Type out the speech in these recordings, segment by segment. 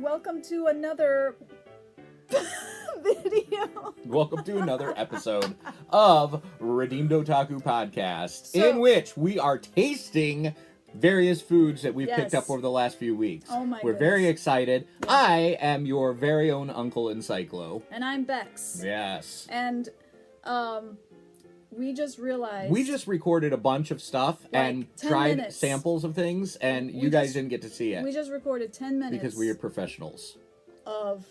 welcome to another video. Welcome to another episode of Redeemed Otaku Podcast, So- in which we are tasting various foods that we've picked Yes. up over the last few weeks. Oh my We're very goodness. excited. Yeah. I am your very own Uncle Encyclo. And I'm Bex. Yes. And we just realized We just recorded a bunch of stuff and 10 tried minutes. samples of things, and We you guys just- didn't get to see it we just recorded 10 minutes because we are professionals. of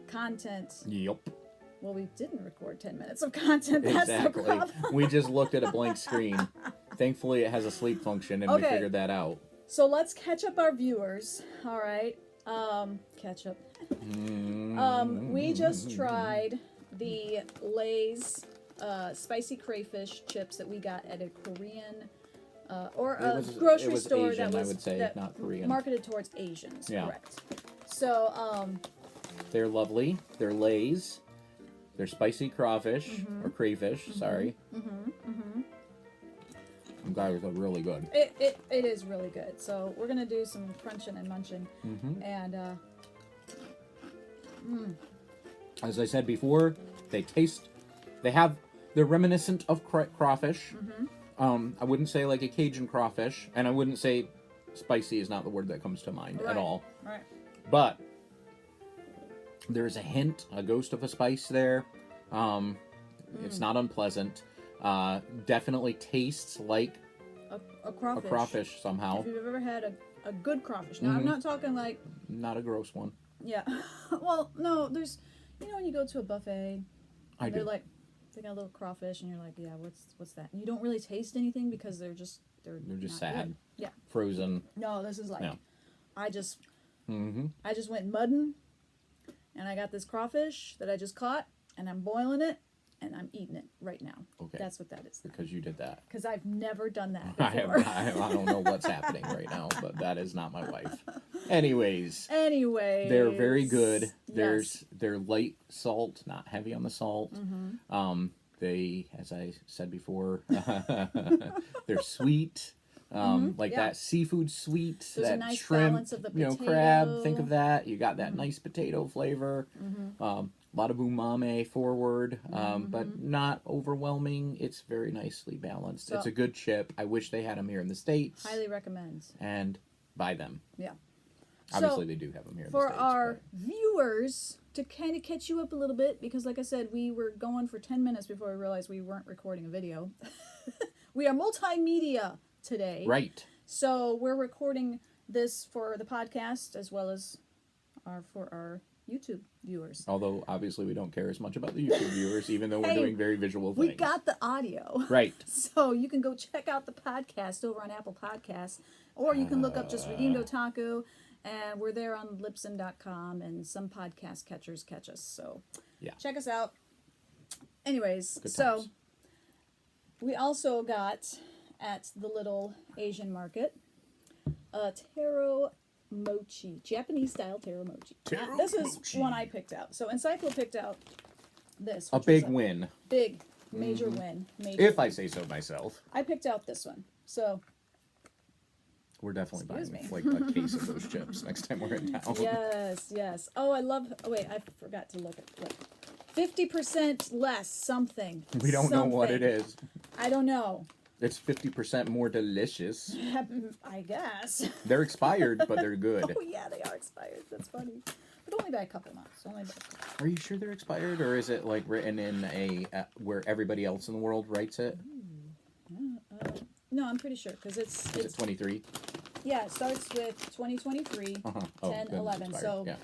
content. Yup. Well, we didn't record 10 minutes of content. That's the Exactly. problem. We just looked at a blank screen. Thankfully, it has a sleep function, and we Okay. figured that out. So let's catch up our viewers. All right. Catch up. We just tried the Lay's spicy crayfish chips that we got at a Korean or a grocery store Asian, that was I would say, that not Korean. marketed towards Asians. Yeah. Correct. So They're lovely. They're Lay's. They're spicy crawfish or crayfish. Sorry. I'm glad they're really good. it is really good. So we're gonna do some crunching and munching, and As I said before, they're reminiscent of crawfish. I wouldn't say like a Cajun crawfish, and I wouldn't say spicy is not the word that comes to mind Right. at all. right. But there's a hint, a ghost of a spice there. It's not unpleasant. Definitely tastes like A a crawfish. crawfish somehow. If you've ever had a good crawfish. Now I'm not talking like Not a gross one. yeah. Well, no, there's when you go to a buffet, I and they're do. like they got a little crawfish and you're like, yeah, what's that? And you don't really taste anything because they're just They're just not sad. good. Yeah. Frozen. No, this is like Yeah. I just went mudding and I got this crawfish that I just caught and I'm boiling it and I'm eating it right now. Okay. That's what that is. Because you did that. Because I've never done that I before. don't know what's happening right now, but that is not my wife. Anyways, Anyway, they're very good. Yes. They're light salt, not heavy on the salt. They, as I said before, they're sweet. Like yeah. that seafood sweet, There's a that nice shrimp, balance of the crab. Think potato. of that. You got that nice potato flavor. A lot of umami forward, but not overwhelming. It's very nicely balanced. So- It's a good chip. I wish they had them here in the States. Highly recommend. And buy them. Yeah. Obviously, they do have them here in the For States. our viewers, to kind of catch you up a little bit, because like I said, we were going for 10 minutes before we realized we weren't recording a video. We are multimedia today. Right. So we're recording this for the podcast as well as for our YouTube viewers. Although, obviously, we don't care as much about the YouTube viewers, even though we're Hey, doing very visual things. We got the audio. Right. So you can go check out the podcast over on Apple Podcasts, or you can look up just Redeemed Otaku, and we're there on Libsyn.com, and some podcast catchers catch us. So Yeah. check us out. Anyways, Good so times. we also got at the little Asian market a taro mochi, Japanese style taro mochi. Taro This is mochi. one I picked out. So Encyclo picked out this. A which big was win, big, major win. Major if I win. say so myself. I picked out this one. So We're definitely Excuse buying me. like a case of those chips next time we're in town. yes. Oh, I love. Oh wait, I forgot to look. 50% less something. We don't know what it Something. is. I don't know. It's 50% more delicious. I guess. They're expired, but they're good. Oh yeah, they are expired. That's funny. But only by a couple months. Only by a couple. Are you sure they're expired, or is it like written in a where everybody else in the world writes it? No, I'm pretty sure because Is it 23? yeah, it starts with 2023, Oh, 10, then it's 11. expired. So yeah.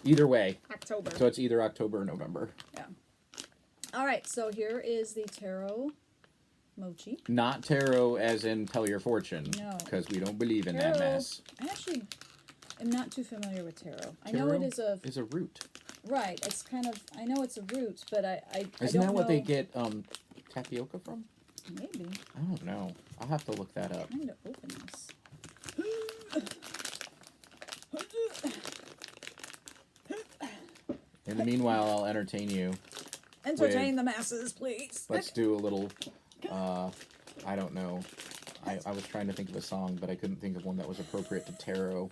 Either way, October. so it's either October or November. Yeah. All right, so here is the taro mochi. Not tarot as in tell your fortune. No. Because we don't believe in that Taro. mess. I actually am not too familiar with taro. I know it Taro is is a root. right. It's kind of I know it's a root, but I Isn't don't that what they know- get tapioca from? Maybe. I don't know. I'll have to look that up. I'm trying to open this. In the meanwhile, I'll entertain you. Entertain the masses, please. Let's do a little, I don't know. I was trying to think of a song, but I couldn't think of one that was appropriate to tarot.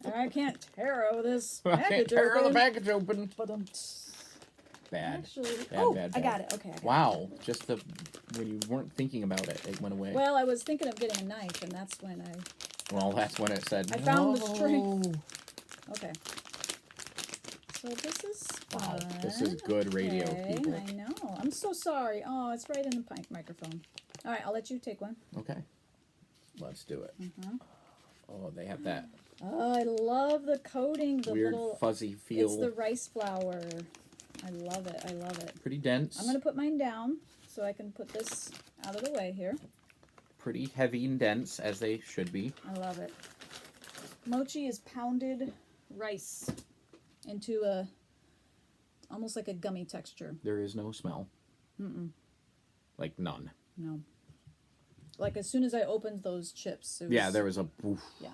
And I can't taro this I can't package tear the open. package open. But Bad. actually, Bad. I got it. Okay. I got Wow. Just when you weren't thinking about it, it went away. it. Well, I was thinking of getting a knife, and that's when That's when it said, I found the "No." string. Okay. So this is fun. Wow, this is good radio, okay, people. I know. I'm so sorry. Oh, it's right in the microphone. All right, I'll let you take one. Okay. Let's do it. Mm-hmm. Oh, they have that Oh, I love the coating. The weird little. fuzzy feel. It's the rice flour. I love it. I love it. Pretty dense. I'm gonna put mine down so I can put this out of the way here. Pretty heavy and dense, as they should be. I love it. Mochi is pounded rice into almost like a gummy texture. There is no smell. Like none. No. Like as soon as I opened those chips, it was, Yeah, there was a poof. Yeah.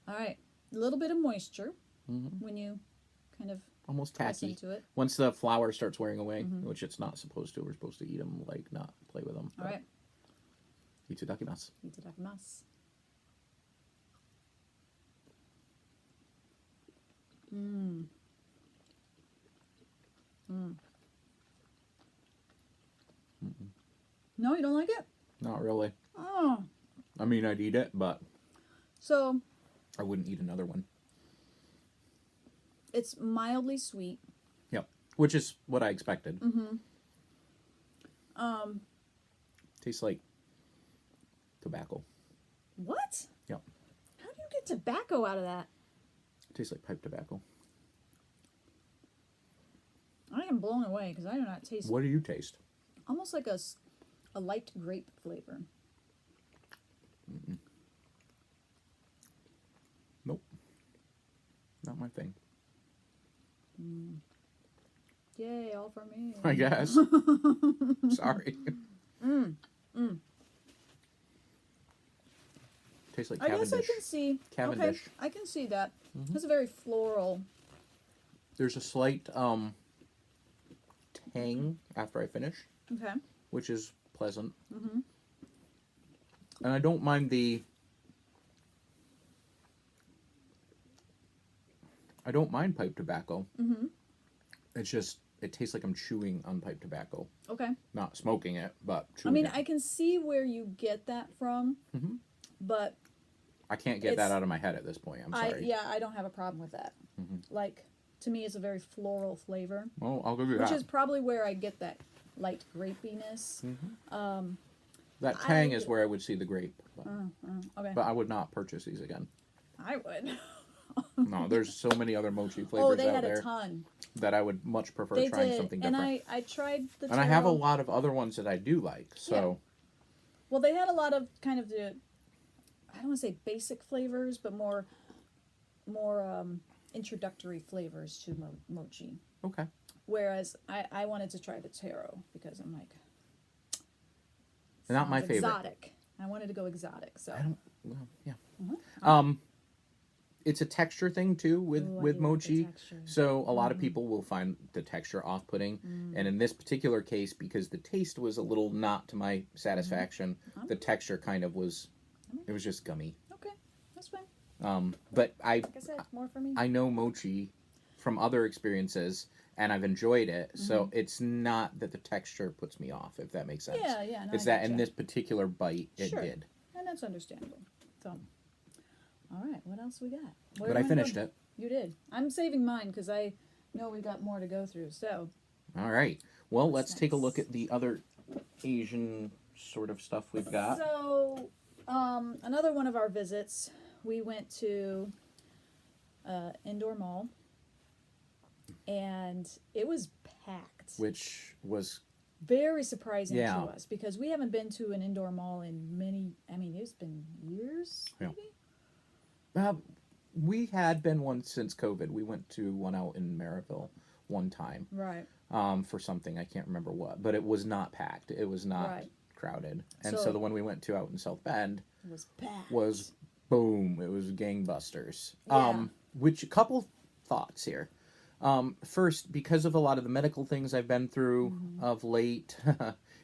All right, a little bit of moisture Mm-hmm. when you kind of Almost press tacky. into it. Once the flour starts wearing away, which it's not supposed to. We're supposed to eat them, like not play with them. All right. Itadakimasu. Itadakimasu. No, you don't like it? Not really. Oh. I mean, I'd eat it, but So I wouldn't eat another one. it's mildly sweet. Yep. Which is what I expected. Tastes like tobacco. What? Yep. How do you get tobacco out of that? Tastes like pipe tobacco. I am blown away because I do not taste What do you taste? almost like a light grape flavor. Nope. Not my thing. Yay, all for me. I guess. Sorry. Tastes like I Cavendish. guess I can see. Cavendish. Okay, I can see that. It's a very floral. There's a slight tang after I finish, Okay. which is pleasant. And I don't mind I don't mind pipe tobacco. It's just, it tastes like I'm chewing on pipe tobacco. Okay. Not smoking it, but I chewing mean, it. I can see where you get that from, but I can't get it's- that out of my head at this point. I'm sorry. I don't have a problem with that. Like, to me, it's a very floral flavor, Well, I'll give you which that. is probably where I get that light grapiness. That tang I- is where I would see the grape. But, Okay. but I would not purchase these again. I would. No, there's so many other mochi flavors Oh, they out had there a ton. that I would much prefer They trying did, something and different. I tried the. And I have a taro. lot of other ones that I do like. So, Well, they had a lot of kind of the, I don't want to say basic flavors, but more introductory flavors to mochi. okay. Whereas I wanted to try the taro because I'm like, Not my sounds favorite. exotic. I wanted to go exotic, so I don't. Well, yeah. Uh-huh. It's a texture thing too with Ooh, I with do like the mochi. texture. So a lot of people will find the texture off-putting, and in this particular case, because the taste was a little not to my satisfaction, the texture kind of was. It was just gummy. okay, that's fine. But Like I said, more for me. I know mochi from other experiences, and I've enjoyed it. So it's not that the texture puts me off, if that makes sense. Yeah. No, It's I that in gotcha. this particular bite, it Sure. did. And that's understandable. So, all right, what else we got? Where But do I wanna finished go? it. You did. I'm saving mine because I know we got more to go through. So, All right. Well, What's let's take a look next? at the other Asian sort of stuff we've got. So, another one of our visits, we went to Indoor Mall, and it was packed. Which was Very surprising Yeah. to us because we haven't been to an indoor mall in many. I mean, it's been years. Yeah. Maybe. we had been one since COVID. We went to one out in Maryville one time Right. for something I can't remember what, but it was not packed. It was not Right. crowded. And So- so the one we went to out in South Bend It was packed. was boom. It was gangbusters. Yeah. Which a couple thoughts here. First, because of a lot of the medical things I've been through of late,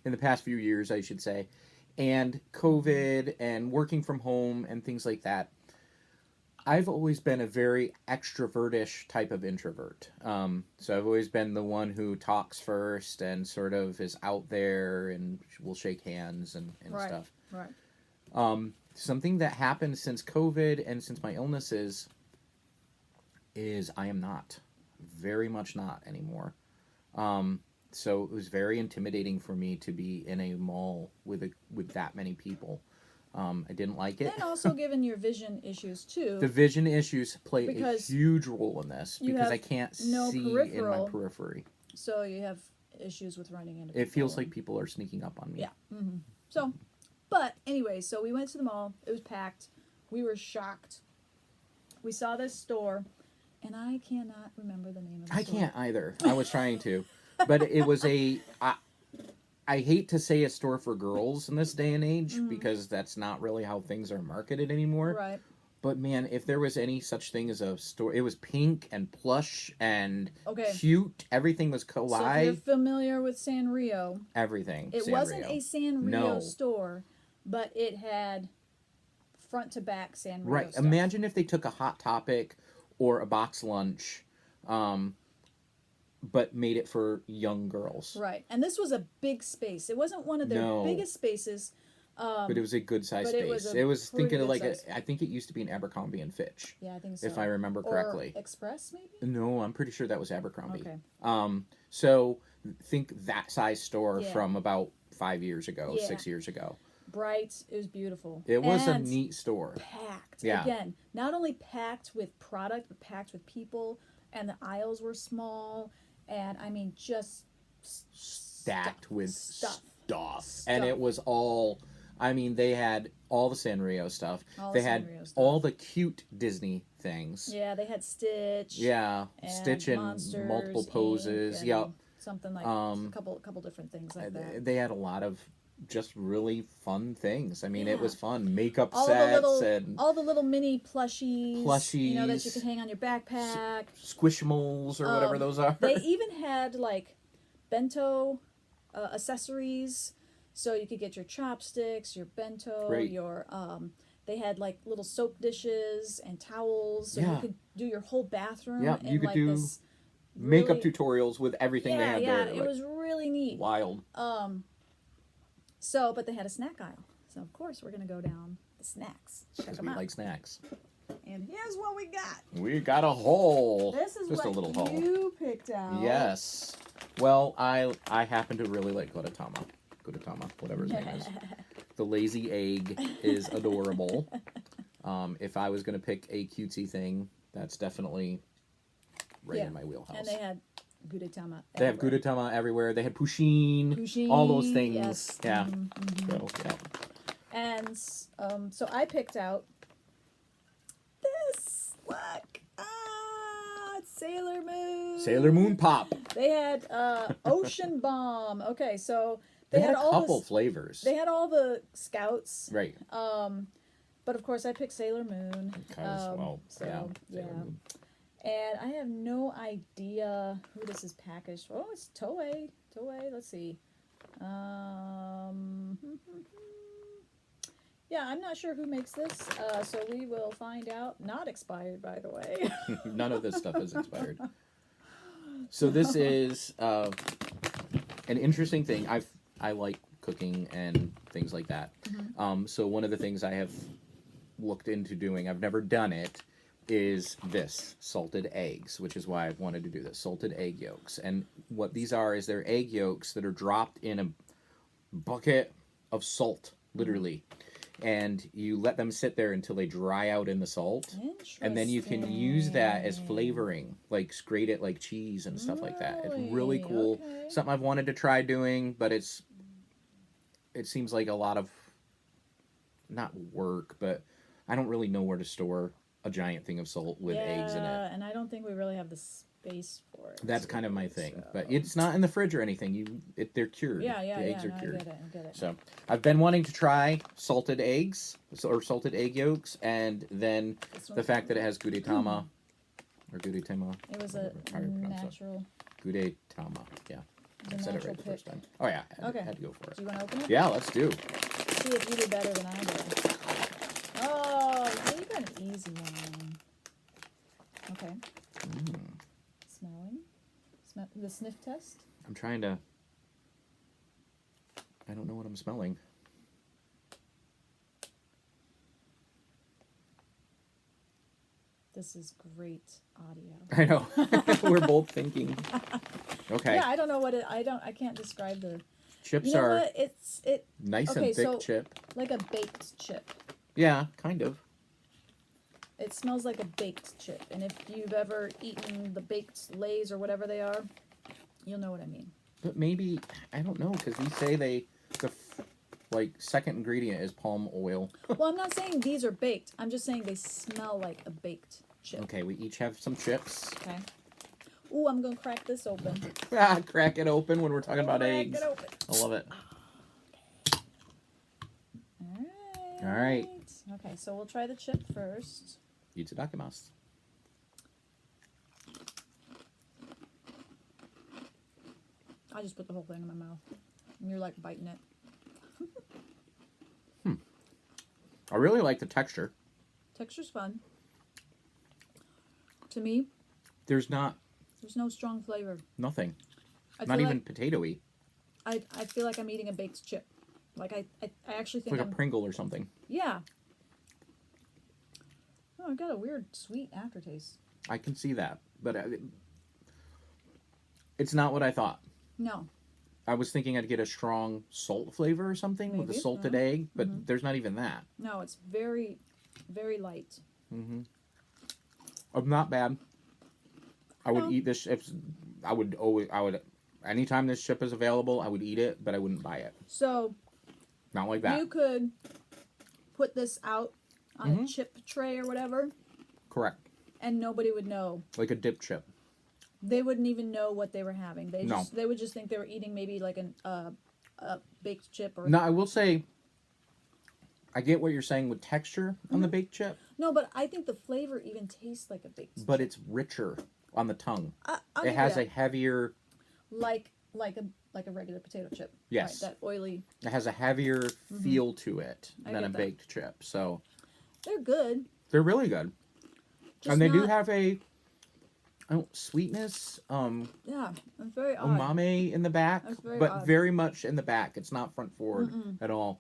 in the past few years, I should say, and COVID and working from home and things like that, I've always been a very extrovertish type of introvert. So I've always been the one who talks first and sort of is out there and will shake hands and Right. stuff. Right. Something that happened since COVID and since my illnesses is I am not. Very much not anymore. So it was very intimidating for me to be in a mall with that many people. I didn't like it. And also given your vision issues too. The vision issues play a Because huge role in this you because have I can't no see in peripheral. my periphery. So you have issues with running into people. It feels like people are sneaking up on me. Yeah. So, but anyway, so we went to the mall. It was packed. We were shocked. We saw this store, and I cannot remember the name of the I store. can't either. I was trying to. But it was I hate to say a store for girls in this day and age because that's not really how things are marketed anymore. Right. But man, if there was any such thing as a store, it was pink and plush and Okay. cute. Everything was So if you're kawaii. familiar with Sanrio, Everything. it wasn't a Sanrio No. store, but it had front to back Sanrio Right. stuff. Imagine if they took a Hot Topic or a box lunch, but made it for young girls. Right. And this was a big space. It wasn't one of their No. biggest spaces. But it was a good sized but it space. was a It was pretty thinking of good like size. I think it used to be an Abercrombie and Fitch, Yeah, I think so. if I remember Or correctly. Express, maybe? No, I'm pretty sure that was Abercrombie. Okay. So think that size store Yeah. from about 5 years ago, Yeah. 6 years ago. Bright. It was beautiful. It was And a neat store. packed. Yeah. Again, not only packed with product, but packed with people. And the aisles were small. And I mean, just Stacked with stuff. And it was all, I mean, they had all the Sanrio stuff. All They the had Sanrio stuff. all the cute Disney things. Yeah, they had Stitch. Yeah, and Stitch in Monsters, multiple Inc., poses. and Yeah, something like a couple different things like that. they had a lot of just really fun things. I mean, it Yeah. was fun. Makeup All sets the little mini plushies, you know, that you Plushies. could hang on your backpack. Squishmallows or whatever those are. They even had like bento accessories, so you could get your chopsticks, your bento, Right. your they had like little soap dishes and towels, so Yeah. you could do your whole bathroom. Yeah, in you could like do this Makeup really- tutorials with everything they had yeah, there. it Like, was really neat. wild. So, but they had a snack aisle, so of course we're gonna go down the snacks, check Because them we out. like snacks. And here's what we got. We got a hole. This is just what a little hole. you picked out. Yes. Well, I happen to really like Gudetama, whatever his name is. The lazy egg is adorable. If I was going to pick a cutesy thing, that's definitely right Yeah. in my wheelhouse. And they had Gudetama. They have everywhere. Gudetama everywhere. They had Pusheen, Pusheen, all those things. yes. Yeah. Mhm. So, yeah. And so I picked out this. Look, it's Sailor Moon. Sailor Moon Pop. They had Ocean Bomb. Okay, so They had a all couple the flavors. they had all the scouts. Right. But of course, I picked Sailor Moon. Because, well, so, yeah. Sailor Moon. And I have no idea who this is packaged for. Oh, it's Toei. Toei, let's see. Yeah, I'm not sure who makes this, so we will find out. Not expired, by the way. None of this stuff is expired. So this is an interesting thing. I like cooking and things like that. So one of the things I have looked into doing, I've never done it, is this salted eggs, which is why I've wanted to do this, salted egg yolks. And what these are is they're egg yolks that are dropped in a bucket of salt, literally. And you let them sit there until they dry out in the salt. And then you can use that as flavoring, like grate it like cheese and stuff like that. It's really Really? cool. Okay. Something I've wanted to try doing, but it seems like a lot of, not work, but I don't really know where to store a giant thing of salt with eggs in it. Yeah, and I don't think we really have the space for it. That's kind of my thing. so- But it's not in the fridge or anything. They're cured. Yeah, the eggs no, are cured. I get it. So I've been wanting to try salted eggs or salted egg yolks, and then This the one's fact that it has gudetama or gudetama. It was a How do you pronounce that? natural. Gudetama. Yeah, It was I a said it natural right the first pick. time. Oh yeah, I Okay. had to go for Do it. you want to open it? Yeah, let's do. See if you did better than I did. Oh, yeah, you got an easy one. Okay. Smelling. The sniff test. I'm trying to... I don't know what I'm smelling. This is great audio. I know. We're both thinking. Okay. Yeah, I don't know what it. I can't describe the. Chips You know are what? It's nice okay, and thick so- chip. like a baked chip. Yeah, kind of. It smells like a baked chip, and if you've ever eaten the baked Lays or whatever they are, you'll know what I mean. But maybe, I don't know, because we say the second ingredient is palm oil. Well, I'm not saying these are baked. I'm just saying they smell like a baked chip. Okay, we each have some chips. Okay. Ooh, I'm gonna crack this open. Crack it open when we're talking about Crack eggs. it open. I love it. All right. Okay, so we'll try the chip first. Itadakimasu. I just put the whole thing in my mouth. And you're like biting it. I really like the texture. Texture's fun. To me, There's there's no strong flavor. nothing. I Not feel even like, potato-y. I feel like I'm eating a baked chip. Like I actually It's think like I'm a Pringle or something. yeah. Oh, I got a weird sweet aftertaste. I can see that. But it's not what I thought. No. I was thinking I'd get a strong salt flavor or something with the Maybe, salted yeah. egg, but there's not even that. No, it's very, very light. Not bad. I would No. eat this if I would anytime this chip is available, I would eat it, but I wouldn't buy it. So Not like that. you could put this out on a chip tray or whatever, Correct. and nobody would know. Like a dip chip. They wouldn't even know what they were having. No. They would just think they were eating maybe like a baked chip or Now, I will say, I get what you're saying with texture on the baked chip, no, but I think the flavor even tastes like a baked. but chip. it's richer on the tongue. I'll It give has you a heavier, like a regular potato chip. Yes. Right, that oily. it has a heavier feel to it I than get a that. baked chip. So They're good. they're really good, Just and they do not- have a sweetness, Yeah, it's very odd. umami in the back, That's very but odd. very much in the back. It's not front forward at all.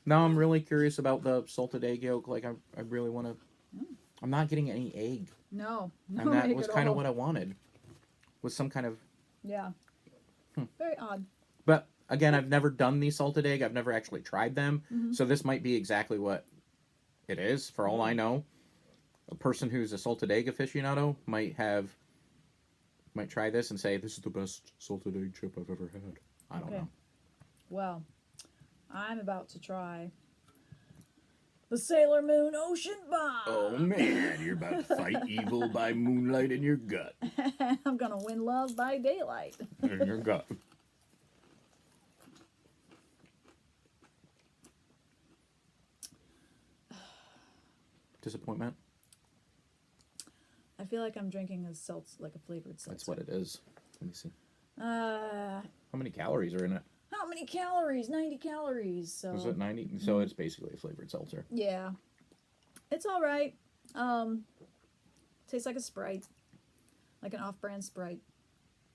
Now I'm really curious about the salted egg yolk. Like I really want to. I'm not getting any egg, No, no and that egg was at kind of all. what I wanted. Was some kind of. Yeah. Very odd. But again, I've never done the salted egg. I've never actually tried them, so this might be exactly what it is. For all I know, a person who's a salted egg aficionado might try this and say, "This is the best salted egg chip I've ever had." I don't Okay. know. Well, I'm about to try the Sailor Moon Ocean Bomb. Oh man, you're about to fight evil by moonlight in your gut. I'm gonna win love by daylight. In your gut. Disappointment. I feel like I'm drinking like a flavored seltzer. That's what it is. Let me see. Uh, How many calories are in it? how many calories? 90 calories. So Was it 90? So it's basically a flavored seltzer. yeah, it's all right. Tastes like a Sprite, like an off-brand Sprite.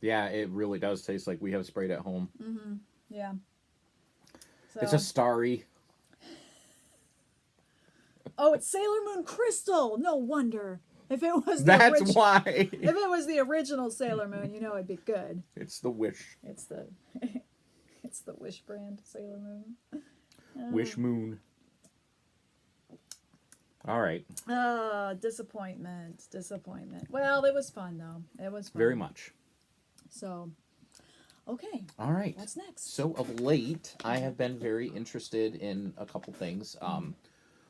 Yeah, it really does taste like we have Sprite at home. Yeah. So, It's a starry. oh, it's Sailor Moon Crystal. No wonder. If it was the That's orig- why. if it was the original Sailor Moon, you know it'd be good. It's the Wish. It's the it's the Wish brand Sailor Moon. Wish Moon. All right. Disappointment. Well, it was fun though. It was fun. Very much. So, okay. All right. What's next? So of late, I have been very interested in a couple things.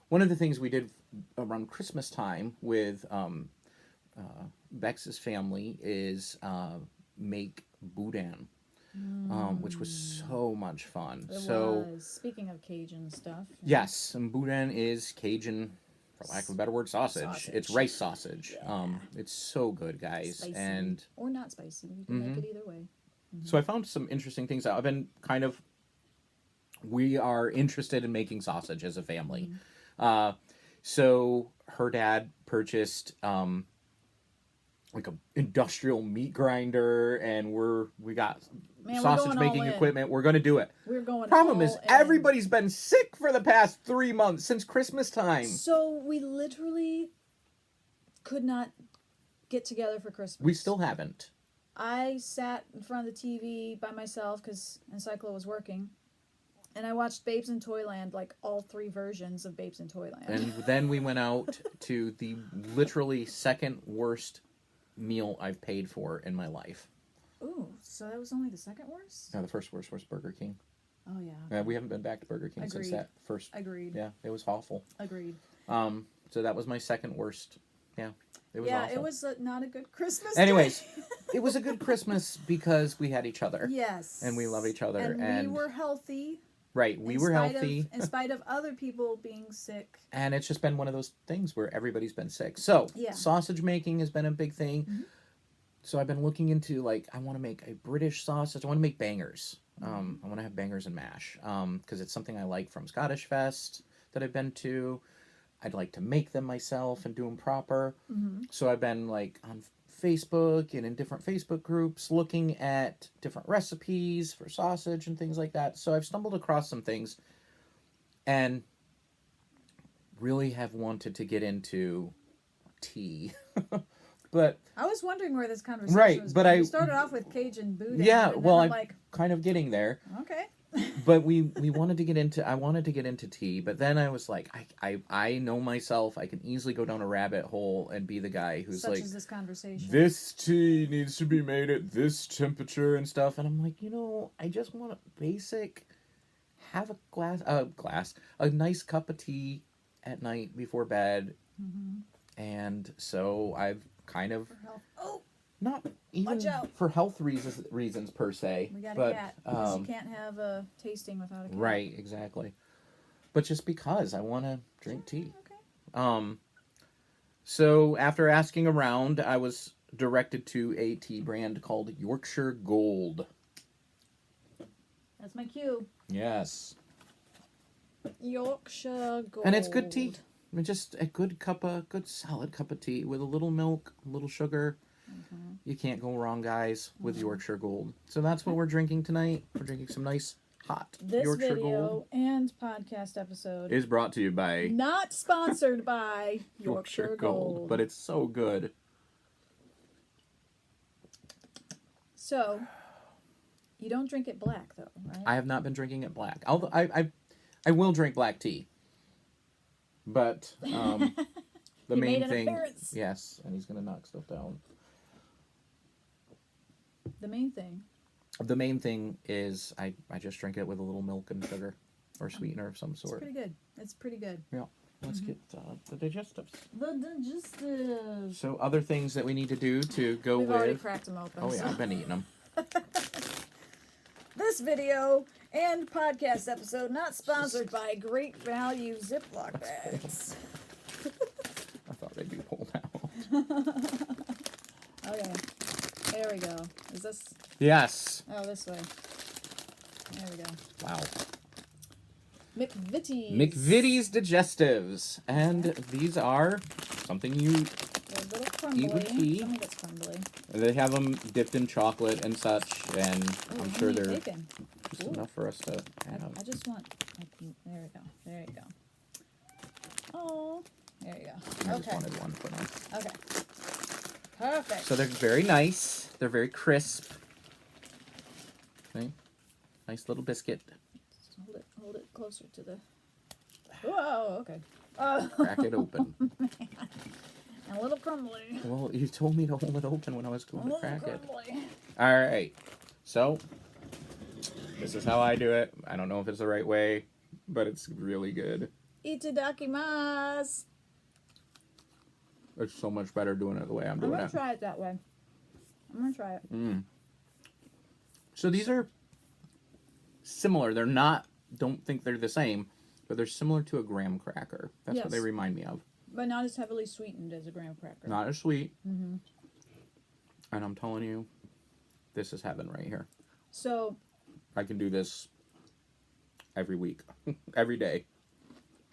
One of the things we did around Christmas time with Bex's family is make boudin, which was so much fun. It So was. Speaking of Cajun stuff. yes, and boudin is Cajun, for lack of a better word, sausage. Sausage. It's rice sausage. It's so good, guys. Spicy. And or not spicy. You can make it either way. so I found some interesting things out. I've been we are interested in making sausage as a family. So her dad purchased like a industrial meat grinder, and we got Man, we're sausage going making all in. equipment. We're going to do it. We're going. Problem all is, in. everybody's been sick for the past 3 months since Christmas time. So we literally could not get together for Christmas. We still haven't. I sat in front of the TV by myself because Encyclo was working, and I watched Babes in Toyland, like all 3 versions of Babes in Toyland. And then we went out to the literally second worst meal I've paid for in my life. Ooh, so that was only the second worst? No, the first worst was Burger King. Oh, yeah. We haven't been back to Burger King since Agreed. that first. Agreed. Yeah, it was awful. Agreed. So that was my second worst. Yeah, it was awful. It was not a good Christmas. Anyways, day. it was a good Christmas because we had each other. Yes. And we love each other. And we were healthy. Right, we were healthy. In spite of other people being sick. And it's just been one of those things where everybody's been sick. So, Yeah. sausage making has been a big thing. Mm-hmm. So I've been looking into, like, I want to make a British sausage. I want to make bangers. I want to have bangers and mash. Because it's something I like from Scottish Fest that I've been to. I'd like to make them myself and do them proper. Mm-hmm. So I've been, like, on Facebook and in different Facebook groups looking at different recipes for sausage and things like that. So I've stumbled across some things and really have wanted to get into tea. But I was wondering where this conversation Right, was but going. I- We started off with Cajun boudin. Yeah, and well, then I'm I'm like, kind of getting there. okay. But we wanted to get into, I wanted to get into tea, but then I was like, I know myself, I can easily go down a rabbit hole and be the guy who's Such like, as this conversation. this tea needs to be made at this temperature and stuff. And I'm like, I just want a basic, have a nice cup of tea at night before bed. Mm-hmm. And so I've kind of, Oh, not even Watch out. for health reasons per se, we got but, a cat. Because you can't have a tasting without a cat. right, exactly. But just because I want to drink tea. Okay. So after asking around, I was directed to a tea brand called Yorkshire Gold. That's my cue. Yes. Yorkshire Gold. And it's good tea. I mean, just a good solid cup of tea with a little milk, a little sugar. Mm-hmm. You can't go wrong, guys, with Yorkshire Gold. So that's what we're drinking tonight. We're drinking some nice hot This Yorkshire video Gold. and podcast episode Is brought to you by not sponsored by Yorkshire Gold. but it's so good. So, you don't drink it black though, right? I have not been drinking it black. Although I will drink black tea. But the He main made an thing, appearance. yes, and he's gonna knock stuff down. The main thing. The main thing is I just drink it with a little milk and sugar or sweetener of some It's sort. pretty good. It's pretty good. Yeah. Let's get the digestives. The digestive. So other things that we need to do to go We've with. already cracked them open. Oh yeah, so. I've been eating them. This video and podcast episode not sponsored by Great Value Ziploc bags. I thought they'd be pulled out. Okay. There we go. Is this? Yes. Oh, this way. There we go. Wow. McVitie's. McVitie's digestives, and these are something you. They're a little crumbly. Eat with tea. Something that's crumbly. They have them dipped in chocolate and such, and Ooh, I'm how sure many they're bacon? just Ooh. enough for us to have. I just want. There we go. There you go. Oh, there you go. I Okay. just wanted one for now. Okay. Perfect. So they're very nice. They're very crisp. Okay. Nice little biscuit. Just hold it closer to the. Whoa. Okay. Oh. Crack it open. A little crumbly. Well, you told me to hold it open when I was A going to little crack it. crumbly. All right. So this is how I do it. I don't know if it's the right way, but it's really good. Itadakimasu. It's so much better doing it the way I'm I'm doing gonna it. try it that way. I'm gonna try it. Mm. So these are similar. They're not. Don't think they're the same, but they're similar to a graham cracker. That's what Yes. they remind me of. But not as heavily sweetened as a graham cracker. Not as sweet. Mm-hmm. And I'm telling you, this is heaven right here. So, I can do this every week, every day,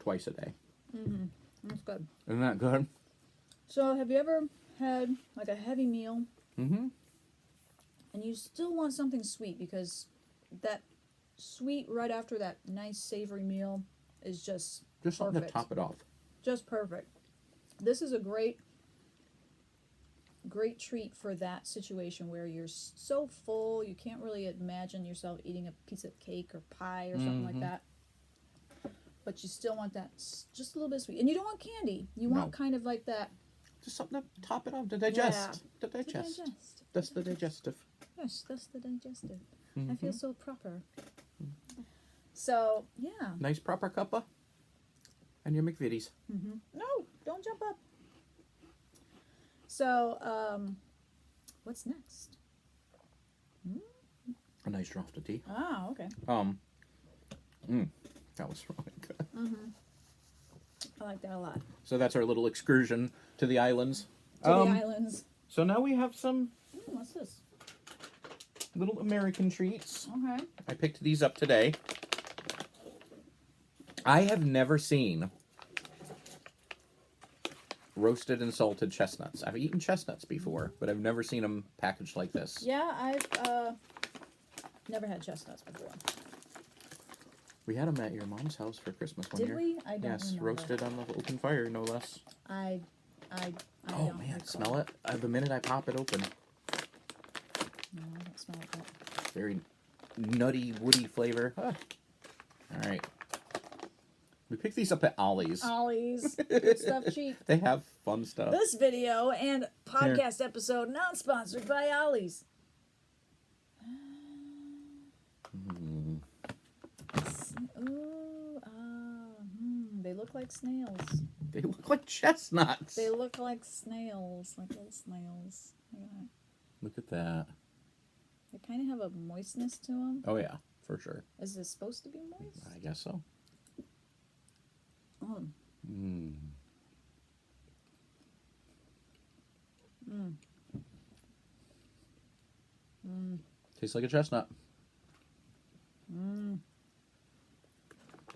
twice a day. mm-hmm. That's good. Isn't that good? So, have you ever had like a heavy meal Mm-hmm. and you still want something sweet because that sweet right after that nice savory meal is just Just something perfect. to top it off. Just perfect. This is a great treat for that situation where you're so full you can't really imagine yourself eating a piece of cake or pie or something like that. But you still want that just a little bit sweet. And you don't want candy. You want No. kind of like that. Just something to top it off, to digest. Yeah. To digest. To digest. That's the digestive. Yes, that's the digestive. I Mhm. feel so proper. So, yeah. Nice proper cuppa. And your McVitie's. No, don't jump up. So, what's next? A nice draught of tea. Ah, okay. That was really good. I like that a lot. So that's our little excursion to the islands. To the islands. So now we have some What's this? little American treats. Okay. I picked these up today. I have never seen roasted and salted chestnuts. I've eaten chestnuts before, but I've never seen them packaged like this. Yeah, I've never had chestnuts before. We had them at your mom's house for Christmas one Did year. we? I don't Yes, remember. roasted on the open fire, no less. I Oh don't man, recall. smell it? The minute I pop it open, No, I don't smell it. Yet. very nutty, woody flavor. All right. We picked these up at Ollie's. Ollie's. Good stuff cheap. They have fun stuff. This video and podcast episode not sponsored by Ollie's. Ooh, they look like snails. They look like chestnuts. They look like snails, like little snails. Look at that. Look at that. They kind of have a moistness to them. Oh yeah, for sure. Is this supposed to be moist? I guess so. Oh. Mm. Tastes like a chestnut.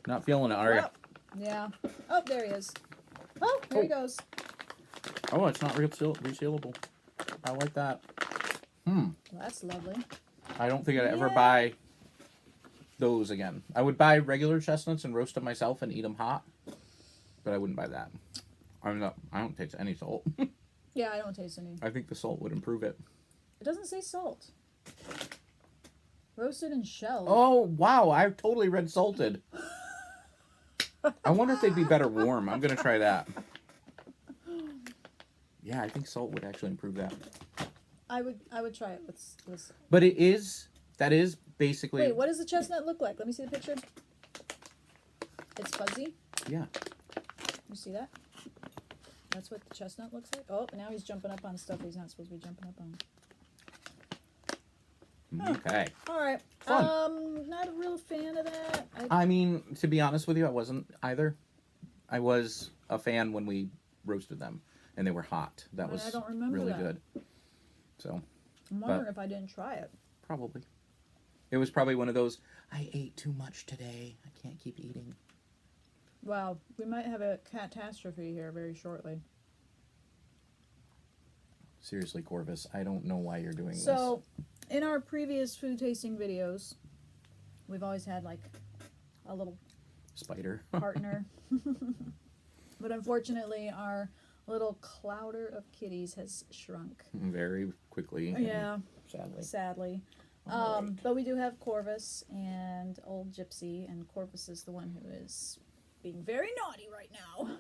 Not feeling it, are you? Oh, yeah. Oh, there he is. Oh, there he goes. Oh, it's not resealable. I like that. Well, that's lovely. I don't think I'd ever Yeah. buy those again. I would buy regular chestnuts and roast them myself and eat them hot, but I wouldn't buy that. I don't taste any salt. Yeah, I don't taste any. I think the salt would improve it. It doesn't say salt. Roasted and shelled. Oh, wow. I totally read salted. I wonder if they'd be better warm. I'm going to try that. Yeah, I think salt would actually improve that. I would try it with. But that is basically... Wait, what does the chestnut look like? Let me see the picture. It's fuzzy. Yeah. You see that? That's what the chestnut looks like. Oh, now he's jumping up on stuff he's not supposed to be jumping up on. Okay. All right. Fun. Not a real fan of that. I mean, to be honest with you, I wasn't either. I was a fan when we roasted them, and they were hot. That was I don't remember really that. good. So, I'm wondering if I didn't try it. probably. It was probably one of those, I ate too much today. I can't keep eating. Wow, we might have a catastrophe here very shortly. Seriously, Corvus, I don't know why you're doing So, in our previous food tasting videos, we've always had like a little this. Spider. partner. But unfortunately, our little clouder of kitties has shrunk. Very quickly. and Yeah, Sadly. sadly. Alright. But we do have Corvus and Old Gypsy, and Corvus is the one who is being very naughty right now.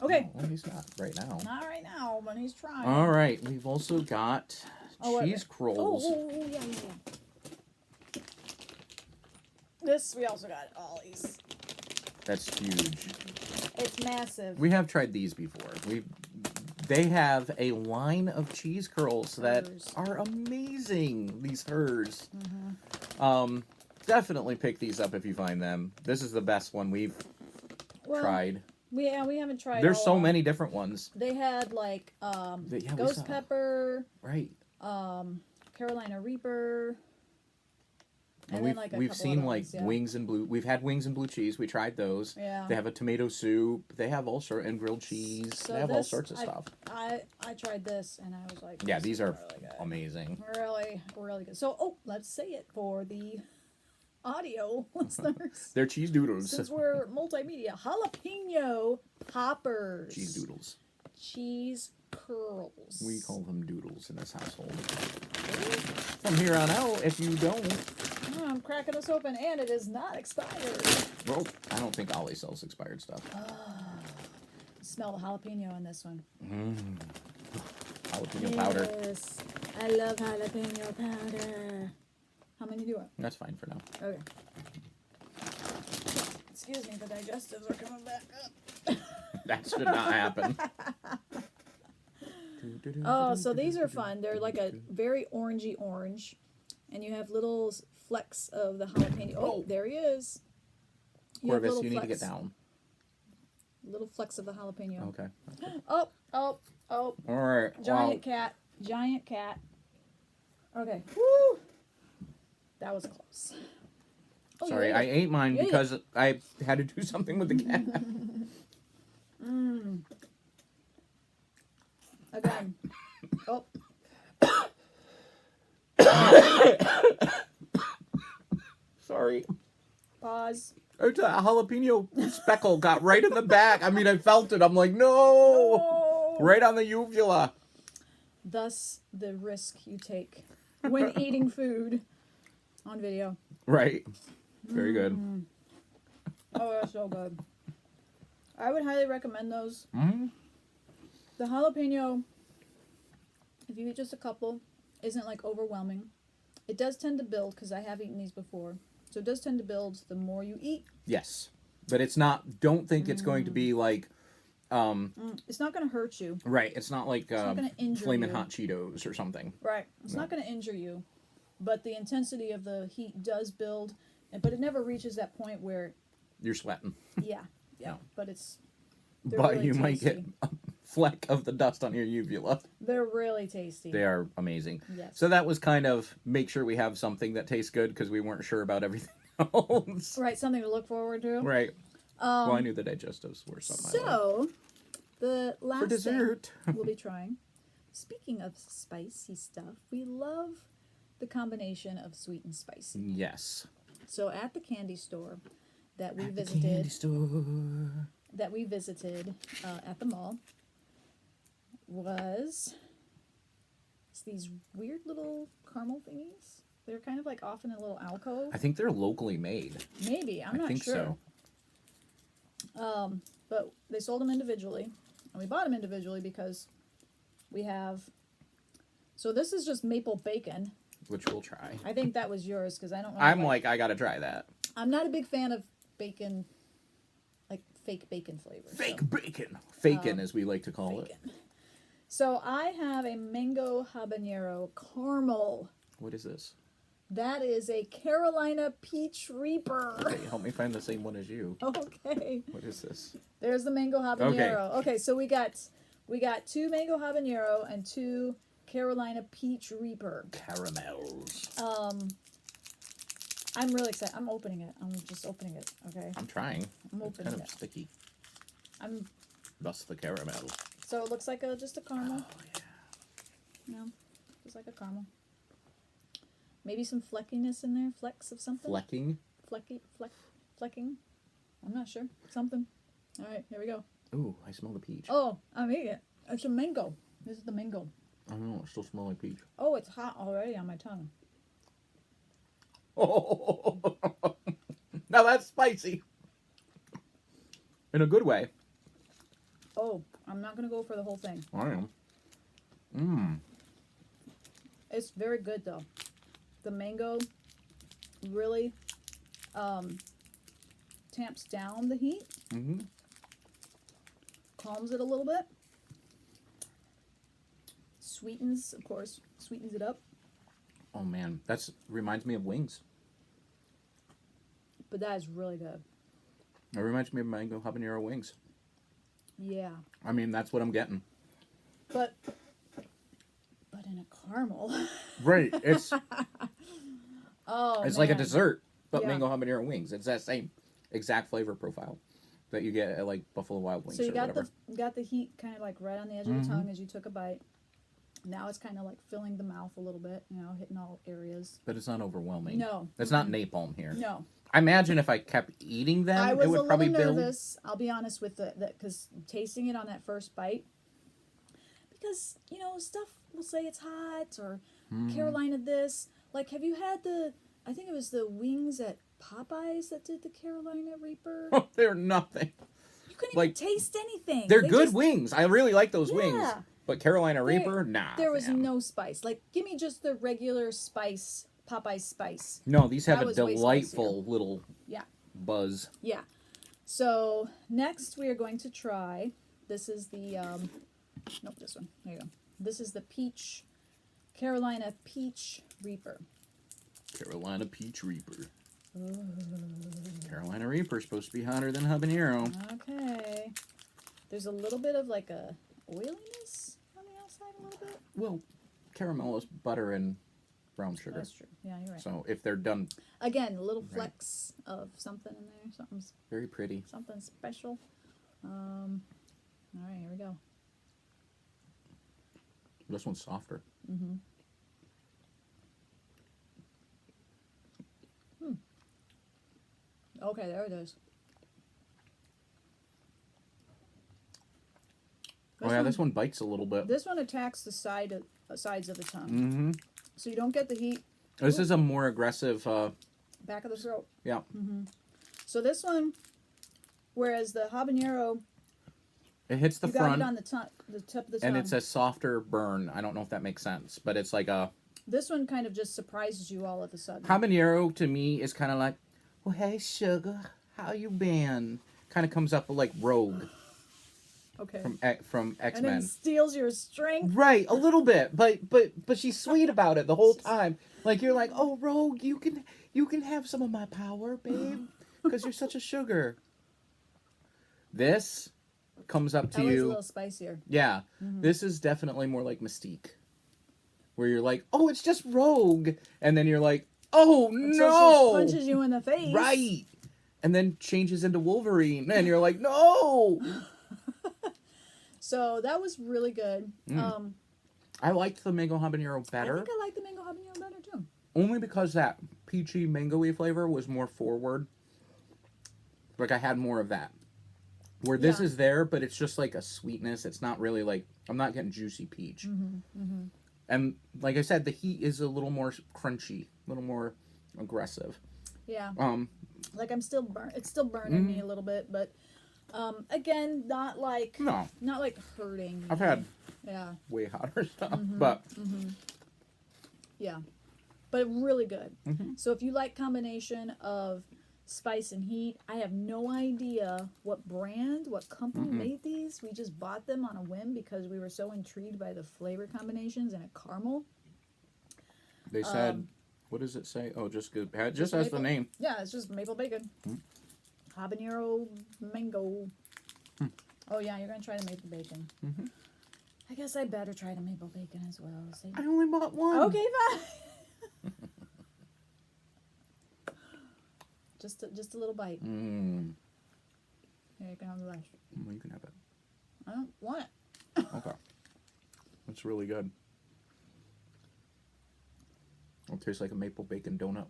Okay, Well, he's not right now. not right now, but he's trying. All right, we've also got Oh, cheese crawls. Yeah. This we also got Ollie's. That's huge. It's massive. We have tried these before. They have a line of cheese curls that Hers. are amazing. These hers. Mm-hmm. Definitely pick these up if you find them. This is the best one we've tried. We haven't tried. There's all so of them. many different ones. They had like Yeah, we ghost saw. pepper, Right. Carolina Reaper. And we've then, like, a we've couple seen other like ones, yeah. wings and blue. We've had wings and blue cheese. We tried those. Yeah. They have a tomato soup. They have all sorts and grilled cheese. So they have all this- sorts of stuff. I tried this and I was like, Yeah, this these is are really good. amazing. Really, really good. So, let's say it for the audio listeners. They're cheese doodles. Since we're multimedia, jalapeno poppers. Cheese doodles. Cheese curls. We call them doodles in this household. From here on out, if you don't, Oh, I'm cracking this open, and it is not expired. well, I don't think Ollie sells expired stuff. Smell the jalapeno in this one. Jalapeno powder. Yes, I love jalapeno powder. How many do you want? That's fine for now. Okay. Excuse me, the digestives are coming back up. That should not happen. Oh, so these are fun. They're like a very orangey orange, and you have little flecks of the jalapeno. Oh, there he is. Have Corvus, little you need to get flecks. down. Little flecks of the jalapeno. Okay. Oh. All right. Giant cat. Giant cat. Okay. Woo! That was close. Oh, Sorry, you I ate it. ate mine You ate because I had to do something with the cat. Again. Oh. Sorry. Pause. It's a jalapeno speckle got right in the back. I mean, I felt it. I'm like, no! Oh. Right on the uvula. Thus, the risk you take when eating food on video. Right. Very good. Oh, that's so good. I would highly recommend those. Mm-hmm. The jalapeno, if you eat just a couple, isn't like overwhelming. It does tend to build, because I have eaten these before. So it does tend to build the more you eat. Yes. But it's not, don't think it's going to be like, It's not going to hurt you. right, it's not like not gonna injure Flamin' you. Hot Cheetos or something. Right. It's not going to injure you. But the intensity of the heat does build. But it never reaches that point where, You're sweating. yeah. No. But it's... they're But really you might get tasty. a fleck of the dust on your uvula. They're really tasty. They are amazing. Yes. So that was kind of make sure we have something that tastes good because we weren't sure about everything else. Right, something to look forward to. Right. Well, I knew the digestives were something. I liked. So, the last For dessert. thing we'll be trying. Speaking of spicy stuff, we love the combination of sweet and spicy. Yes. So at the candy store that we The visited, candy store. at the mall was it's these weird little caramel thingies. They're kind of like off in a little alcove. I think they're locally made. Maybe, I'm I not think sure. so. But they sold them individually, and we bought them individually because we have. So this is just maple bacon. Which we'll try. I think that was yours because I don't. Really I'm like, I gotta try that. I'm not a big fan of bacon, like fake bacon flavor. Fake so. bacon. Fakin, as we like to call it. Bacon. So I have a mango habanero caramel. What is this? That is a Carolina Peach Reaper. Okay, help me find the same one as you. Okay. What is this? There's the mango habanero. Okay, so we got 2 mango habanero and 2 Carolina Peach Reaper. Caramels. I'm really excited. I'm opening it. I'm just opening it. Okay. I'm trying. I'm It's opening kind of it. sticky. I'm. Thus the caramel. So it looks like just a caramel. Oh, yeah. No, just like a caramel. Maybe some fleckiness in there. Flecks of something. Flecking. Flecking. I'm not sure. Something. All right, here we go. Ooh, I smell the peach. Oh, I'm eating it. It's a mango. This is the mango. I don't know, it still smells like peach. Oh, it's hot already on my tongue. Oh, now that's spicy. In a good way. Oh, I'm not gonna go for the whole thing. I am. Mmm. It's very good though. The mango really tamps down the heat, Mm-hmm. calms it a little bit, sweetens, of course, sweetens it up. Oh man, that's reminds me of wings. But that is really good. It reminds me of mango habanero wings. Yeah, I mean, that's what I'm getting. but in a caramel. Right. It's Oh, It's like a man. dessert, but Yeah. mango habanero wings. It's that same exact flavor profile that you get at like Buffalo Wild Wings So you or got whatever. the heat kind of like right on the edge of the tongue as you took a bite. Now it's kind of like filling the mouth a little bit, you know, hitting all areas. But it's not overwhelming. No. It's not napalm here. No. I imagine if I kept eating them, I was it would a probably little build. nervous. I'll be honest with the because tasting it on that first bite, because you know stuff will say it's hot or Carolina this. Like, have you had the? I think it was the wings at Popeyes that did the Carolina Reaper. Oh, they're nothing. You couldn't like, even taste anything. They're They good just- wings. I really like those wings. Yeah. But Carolina Reaper, nah. There was fam. no spice. Like, give me just the regular spice, Popeyes spice. No, these have That a was way delightful little Yeah. buzz. Yeah. So next we are going to try. This is the nope, this one. There you go. This is the peach, Carolina Peach Reaper. Carolina Peach Reaper. Carolina Reaper supposed to be hotter than habanero. Okay. There's a little bit of like a oiliness on the outside, a little bit. Well, caramel is butter and brown sugar. That's true. Yeah, you're right. So if they're done Again, a little Right. flecks of something in there, very pretty. something special. All right, here we go. This one's softer. Okay, there it is. Oh yeah, this one bites a little bit. This one attacks the sides of the tongue, Mm-hmm. so you don't get the heat This is a more aggressive. back of the throat. Yeah. So this one, whereas the habanero, It hits the you got front, it on the tip of the tongue. and it's a softer burn. I don't know if that makes sense, but it's like a This one kind of just surprises you all of a sudden. habanero. To me, is kind of like, well, hey, sugar, how you been? Kind of comes up like Rogue Okay. from X And then Men. steals your strength. Right, a little bit, but she's sweet about it the whole time. Like you're like, oh, Rogue, you can have some of my power, babe, because you're such a sugar. This comes up to That was a you. little spicier. Yeah, this is definitely more like Mystique, where you're like, oh, it's just Rogue, and then you're like, oh Until no, she punches you in the face. right, and then changes into Wolverine, and you're like, no. So that was really good. I liked the mango habanero I better. think I like the mango habanero better too. Only because that peachy mango-y flavor was more forward. Like I had more of that. Where this Yeah. is there, but it's just like a sweetness. It's not really like, I'm not getting juicy peach. And like I said, the heat is a little more crunchy, a little more aggressive. Yeah. Like I'm still it's still burning me a little bit, but again, not like no, hurting. I've had Yeah. way hotter stuff, but Yeah. But really good. So if you like combination of spice and heat, I have no idea what brand, what company made these. We just bought them on a whim because we were so intrigued by the flavor combinations and a caramel. they said, what does it say? Oh, just good. It just has the maple. name. Yeah, it's just maple bacon. Habanero mango. Oh yeah, you're gonna try the maple bacon. I guess I better try the maple bacon as well. See? I only bought one. Okay, fine. just a little bite. Mm, Here, you can have the rest. well, you can have it. I don't want it. Okay. It's really good. It tastes like a maple bacon donut.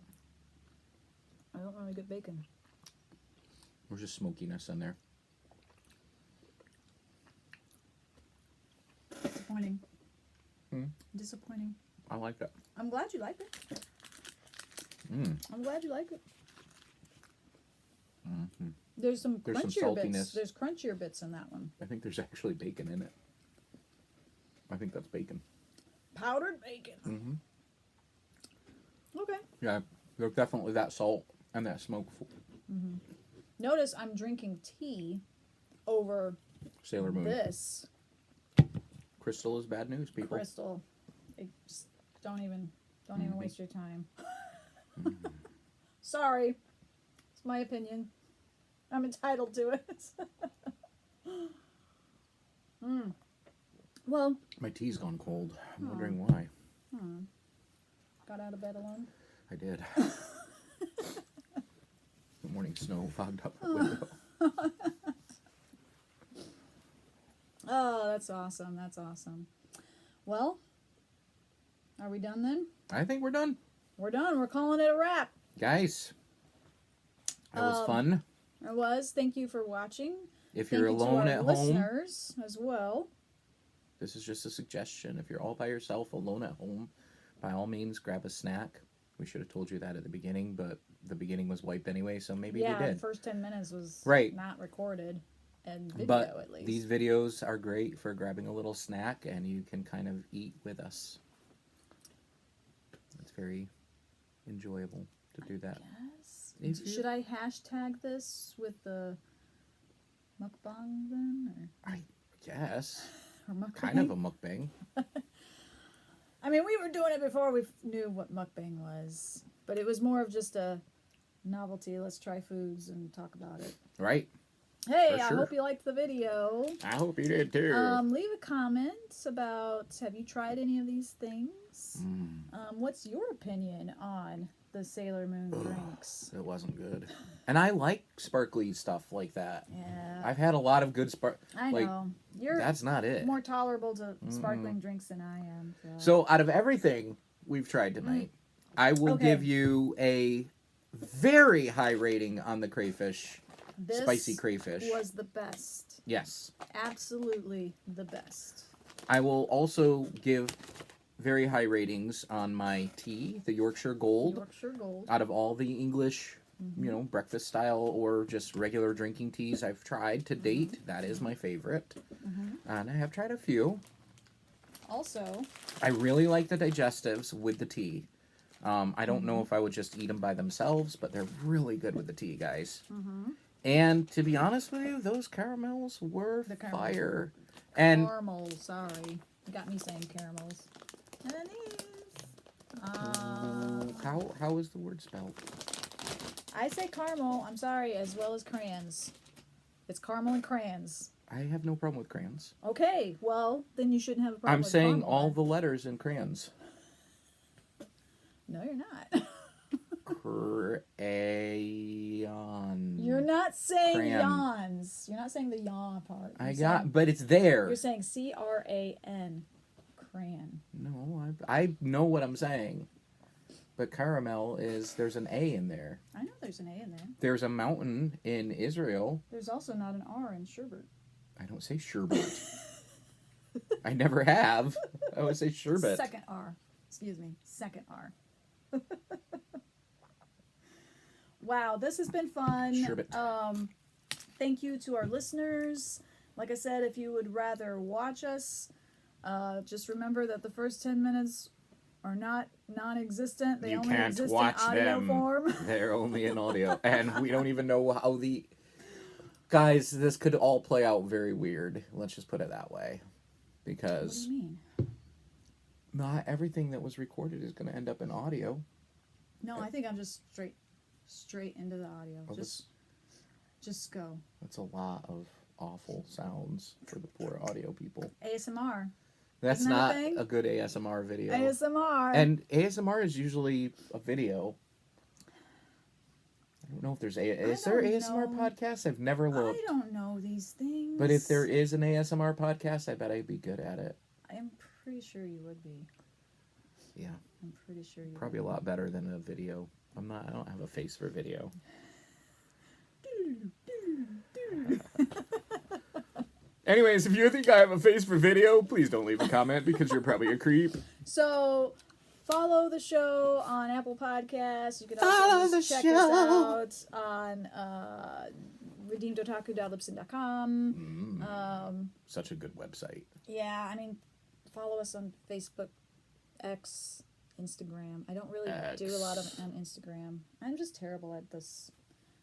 I don't really get bacon. There's just smokiness in there. Disappointing. Hmm. Disappointing. I like it. I'm glad you like it. Mm. I'm glad you like it. Mhm. There's some There's some crunchier bits. saltiness. There's crunchier bits in that one. I think there's actually bacon in it. I think that's bacon. Powdered bacon. Mm-hmm. Okay. Yeah, there's definitely that salt and that smoke. Notice I'm drinking tea over Sailor Moon. this Crystal is bad news, people. crystal. Just don't even waste your time. Sorry. It's my opinion. I'm entitled to it. Well, My tea's gone cold. I'm wondering why. got out of bed alone. I did. The morning snow fogged up the window. Oh, that's awesome. That's awesome. Well, are we done then? I think we're done. We're done. We're calling it a wrap. Guys, that was fun. It was. Thank you for watching. If Thank you're you to alone our at home, listeners as well. this is just a suggestion. If you're all by yourself, alone at home, by all means, grab a snack. We should have told you that at the beginning, but the beginning was wiped anyway, so maybe we Yeah, the did. first 10 minutes was Right. not recorded. And video, But at least. these videos are great for grabbing a little snack, and you can kind of eat with us. It's very enjoyable to do that. Yes. If you- Should I hashtag this with the mukbang then? I guess. Or mukbang? Kind of a mukbang. I mean, we were doing it before we knew what mukbang was. But it was more of just a novelty. Let's try foods and talk about it. Right? Hey, For I sure. hope you liked the video. I hope you did too. Leave a comment about, have you tried any of these things? What's your opinion on the Sailor Moon drinks? It wasn't good. And I like sparkly stuff like that. Yeah, I've had a lot of good I like, know. You're that's not it. more tolerable to sparkling drinks than I am. So out of everything we've tried tonight, I will Okay. give you a very high rating on the crayfish. This Spicy crayfish. was the best. Yes. Absolutely the best. I will also give very high ratings on my tea, the Yorkshire Gold. Yorkshire Gold. Out of all the English, breakfast style or just regular drinking teas I've tried to date, that is my favorite. And I have tried a few. Also, I really like the digestives with the tea. I don't know if I would just eat them by themselves, but they're really good with the tea, guys. And to be honest with you, those caramels were The caramels fire. And caramel, sorry. You got me saying caramels. And then these. how is the word spelled? I say caramel, I'm sorry, as well as crayons. It's caramel and crayons. I have no problem with crayons. Okay, well, then you shouldn't have a problem I'm with saying caramel, all then. the letters in crayons. No, you're not. Crayon. You're not saying Crayon. yawns. You're not saying the yawn part. but it's there. You're saying C-R-A-N. Crayon. No, I know what I'm saying. But caramel is, there's an A in there. I know there's an A in there. There's a mountain in Israel. There's also not an R in sherbet. I don't say sherbet. I never have. I always say sherbet. Second R. Excuse me. Second R. Wow, this has been fun. Sherbet. Thank you to our listeners. Like I said, if you would rather watch us, just remember that the first 10 minutes are not non-existent. They You only can't exist watch in audio them. form. They're only in audio. And we don't even know how the... Guys, this could all play out very weird. Let's just put it that way. What do Because you mean? not everything that was recorded is going to end up in audio. No, I think I'm just straight into the audio. Oh, Just go. That's a lot of awful sounds for the poor audio people. ASMR. That's Isn't that a not thing? a good ASMR video. ASMR. And ASMR is usually a video. I don't know if there's is there don't ASMR know. podcasts? I've never looked. I don't know these things. But if there is an ASMR podcast, I bet I'd be good at it. I'm pretty sure you would be. Yeah, I'm pretty sure you probably a lot better than a video. I don't have a face for video. Anyways, if you think I have a face for video, please don't leave a comment because you're probably a creep. So, follow the show on Apple Podcasts. You can Follow also the just check show. us out on redeemedotaku.libsyn.com. Such a good website. Yeah, I mean, follow us on Facebook, X, Instagram. I don't really do a lot of on Instagram. I'm just terrible at this.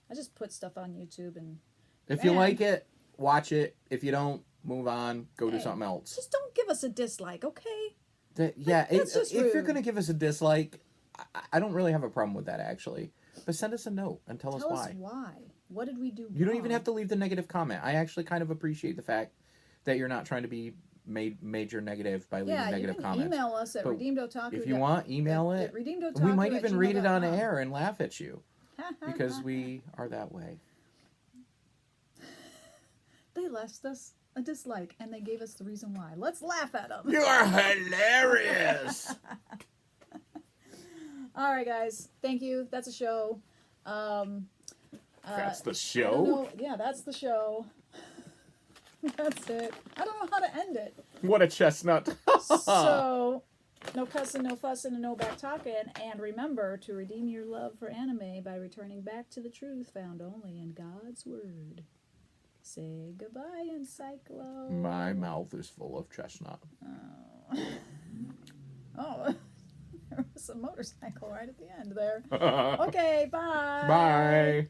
I just put stuff on YouTube and If you Man. like it, watch it. If you don't, move on. Go do Hey. something else. just don't give us a dislike, okay? If just you're rude. going to give us a dislike, I don't really have a problem with that, actually. But send us a note and tell us Tell why. us why. What did we do You don't even wrong? have to leave the negative comment. I actually kind of appreciate the fact that you're not trying to be major negative by leaving Yeah, you negative can comments. email us at But redeemedotaku. if you want, email it. We might even read it on air and laugh at you because we are that way. They left us a dislike and they gave us the reason why. Let's laugh at them. You are hilarious. All right, guys. Thank you. That's a show. That's the I don't show. know. Yeah, that's the show. That's it. I don't know how to end it. What a chestnut. So, no cussing, no fussing, and no back talking. And remember to redeem your love for anime by returning back to the truth found only in God's Word. Say goodbye, Encyclo. My mouth is full of chestnut. Oh, there was a motorcycle right at the end there. Okay, bye. Bye.